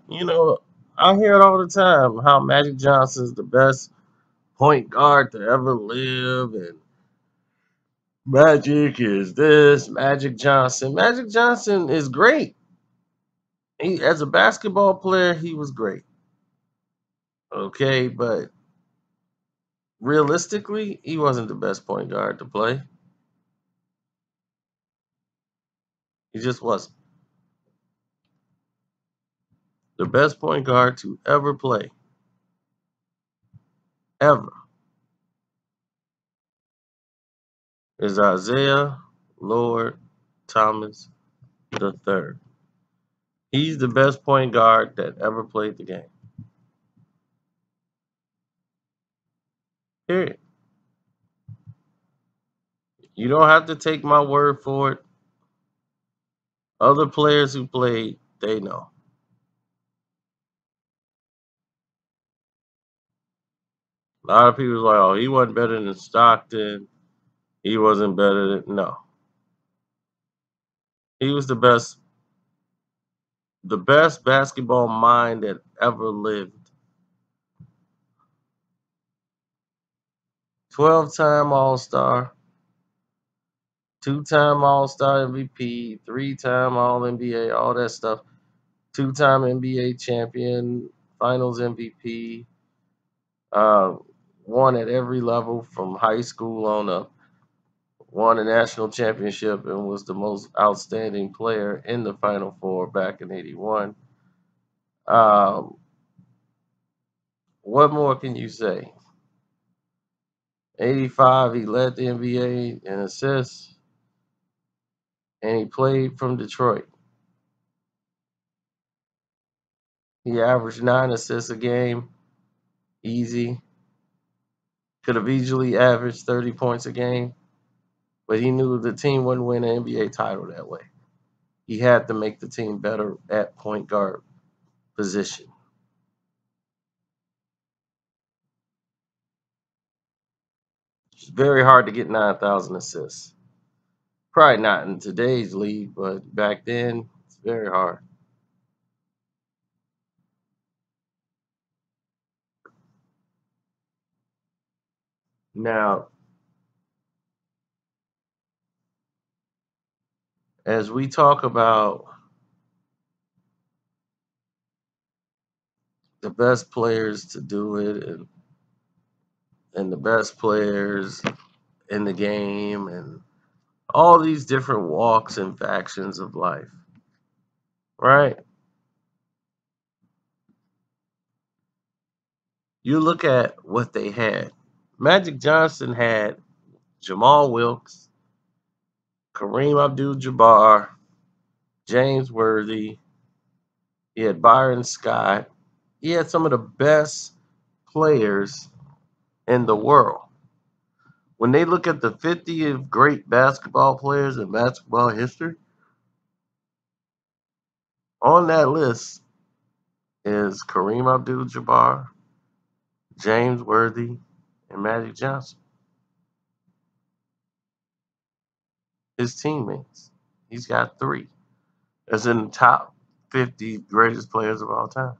You know, I hear it all the time how Magic Johnson's the best point guard to ever live, and Magic is this, Magic Johnson. Magic Johnson is great. As a basketball player, he was great. Okay, but realistically, he wasn't the best point guard to play. He just wasn't. The best point guard to ever play, ever, is Isaiah Lord Thomas III. He's the best point guard that ever played the game. Period. You don't have to take my word for it. Other players who played, they know. A lot of people like, oh, he wasn't better than Stockton. He wasn't better than no. He was the best basketball mind that ever lived. 12-time All Star, 2-time All Star MVP, 3-time All NBA, all that stuff. 2-time NBA champion, Finals MVP, uh, won at every level from high school on up. Won a national championship and was the most outstanding player in the Final Four back in '81. Um, what more can you say? '85, he led the NBA in assists, and he played from Detroit. He averaged 9 assists a game, easy. Could have easily averaged 30 points a game, but he knew the team wouldn't win an NBA title that way. He had to make the team better at point guard position. It's very hard to get 9,000 assists. Probably not in today's league, but back then it's very hard. Now, as we talk about the best players to do it and the best players in the game and all these different walks and factions of life, right? You look at what they had. Magic Johnson had Jamal Wilkes, Kareem Abdul-Jabbar, James Worthy. He had Byron Scott. He had some of the best players in the world. When they look at the 50 of great basketball players in basketball history, on that list is Kareem Abdul-Jabbar, James Worthy, and Magic Johnson, his teammates. He's got three. That's in the top 50 greatest players of all time.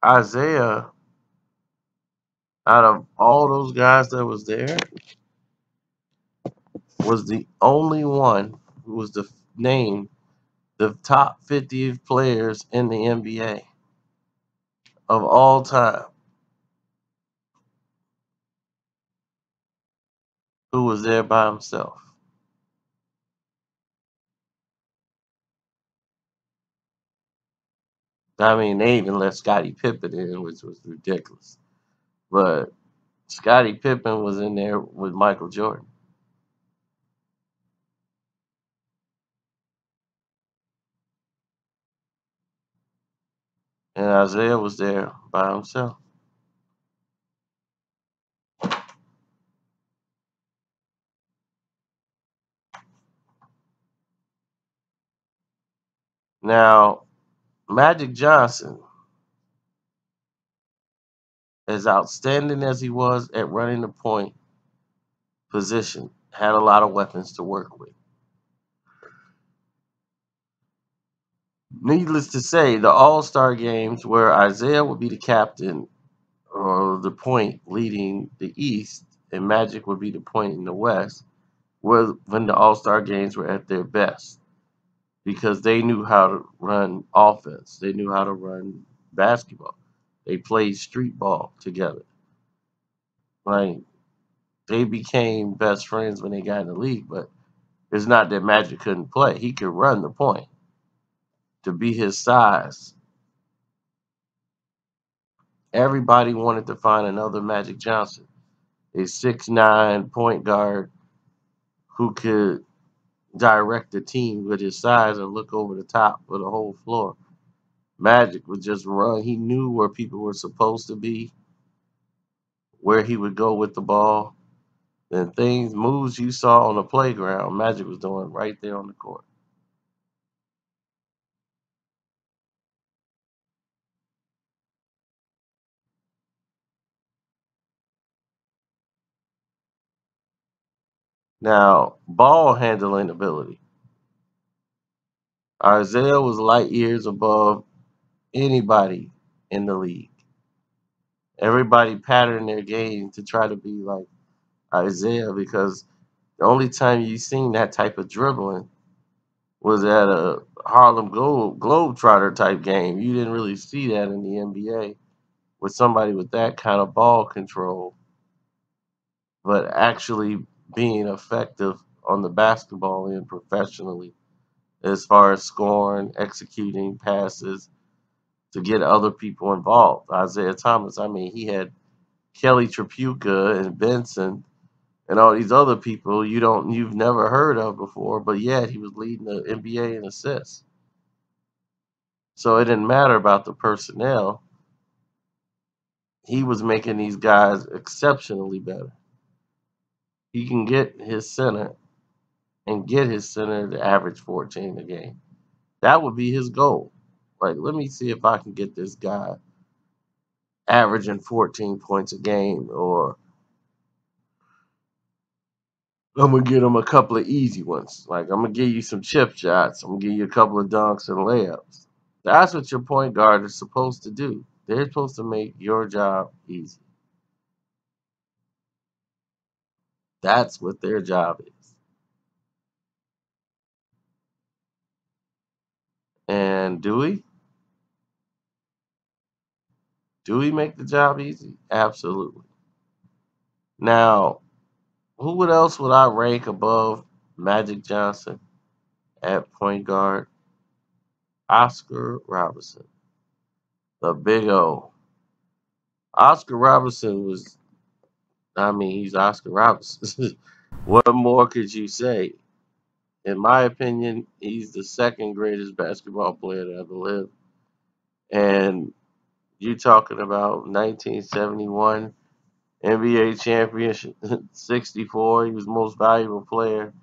Isaiah, out of all those guys that was there, was the only one who was named the top 50 players in the NBA of all time, who was there by himself. I mean, they even let Scottie Pippen in, which was ridiculous. But Scottie Pippen was in there with Michael Jordan, and Isaiah was there by himself. Now, Magic Johnson, as outstanding as he was at running the point position, had a lot of weapons to work with. Needless to say, the All-Star games where Isaiah would be the captain or the point leading the East, and Magic would be the point in the West, were when the All-Star games were at their best because they knew how to run offense. They knew how to run basketball. They played street ball together. Like they became best friends when they got in the league, but it's not that Magic couldn't play. He could run the point to be his size. Everybody wanted to find another Magic Johnson, a 6'9" point guard who could direct the team with his size and look over the top of the whole floor. Magic would just run. He knew where people were supposed to be, where he would go with the ball, and things, moves you saw on the playground, Magic was doing right there on the court. Now, ball handling ability. Isaiah was light years above anybody in the league. Everybody patterned their game to try to be like Isaiah because the only time you seen that type of dribbling was at a Harlem Globetrotter type game. You didn't really see that in the NBA with somebody with that kind of ball control, but actually being effective on the basketball end professionally as far as scoring, executing passes to get other people involved. Isaiah Thomas, I mean, he had Kelly Tripucka and Benson and all these other people you've never heard of before, but yet he was leading the NBA in assists. So it didn't matter about the personnel. He was making these guys exceptionally better. He can get his center and get his center to average 14 a game. That would be his goal. Like, let me see if I can get this guy averaging 14 points a game, or I'm gonna get him a couple of easy ones. Like, I'm gonna give you some chip shots. I'm gonna give you a couple of dunks and layups. That's what your point guard is supposed to do. They're supposed to make your job easy. That's what their job is. And do we make the job easy? Absolutely. Now, who else would I rank above Magic Johnson at point guard? Oscar Robertson, the big O. Oscar Robertson was, I mean, he's Oscar Robertson. What more could you say? In my opinion, he's the second greatest basketball player to ever live. And you talking about 1971 NBA championship, 64, he was most valuable player.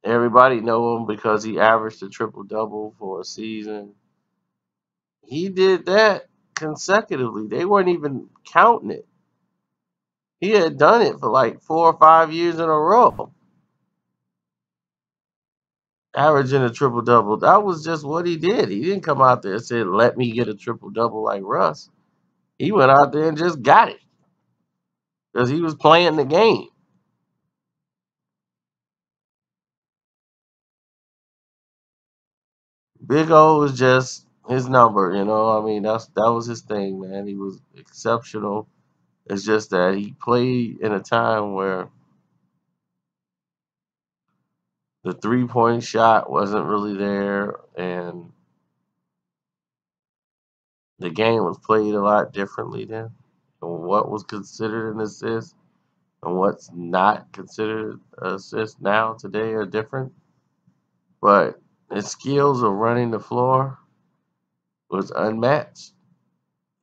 Everybody know him because he averaged a triple double for a season. He did that consecutively. They weren't even counting it. He had done it for like 4 or 5 years in a row, averaging a triple double. That was just what he did. He didn't come out there and say, "Let me get a triple double like Russ." He went out there and just got it because he was playing the game. Big O was just his number, you know. I mean, that was his thing, man. He was exceptional. It's just that he played in a time where the 3-point shot wasn't really there, and the game was played a lot differently then. And what was considered an assist and what's not considered an assist now today are different. But his skills of running the floor was unmatched.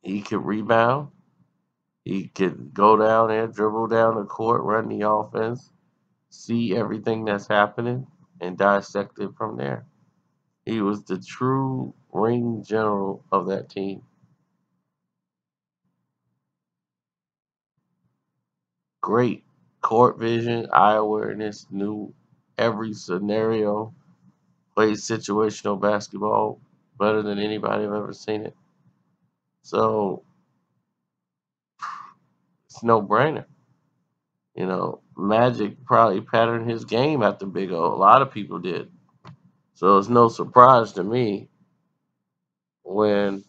He could rebound. He could go down there, dribble down the court, run the offense, see everything that's happening, and dissect it from there. He was the true ring general of that team. Great court vision, eye awareness, knew every scenario, plays situational basketball better than anybody I've ever seen it. So it's no brainer. Magic probably patterned his game after Big O. A lot of people did. So it's no surprise to me when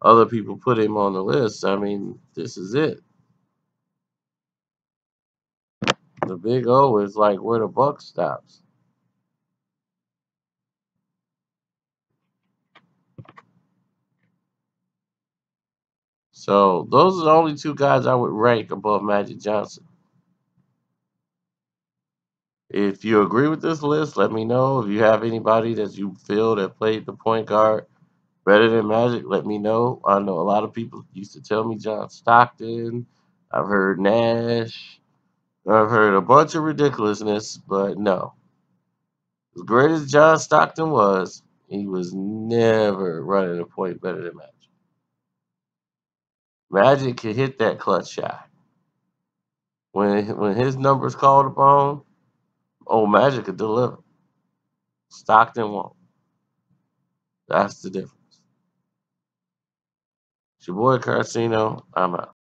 other people put him on the list. I mean, this is it. The Big O is like where the buck stops. So those are the only two guys I would rank above Magic Johnson. If you agree with this list, let me know. If you have anybody that you feel that played the point guard better than Magic, let me know. I know a lot of people used to tell me John Stockton. I've heard Nash. I've heard a bunch of ridiculousness, but no. As great as John Stockton was, he was never running a point better than Magic. Magic could hit that clutch shot. When his numbers called upon, oh, Magic could deliver. Stockton won't. That's the difference. It's your boy Carcino. I'm out.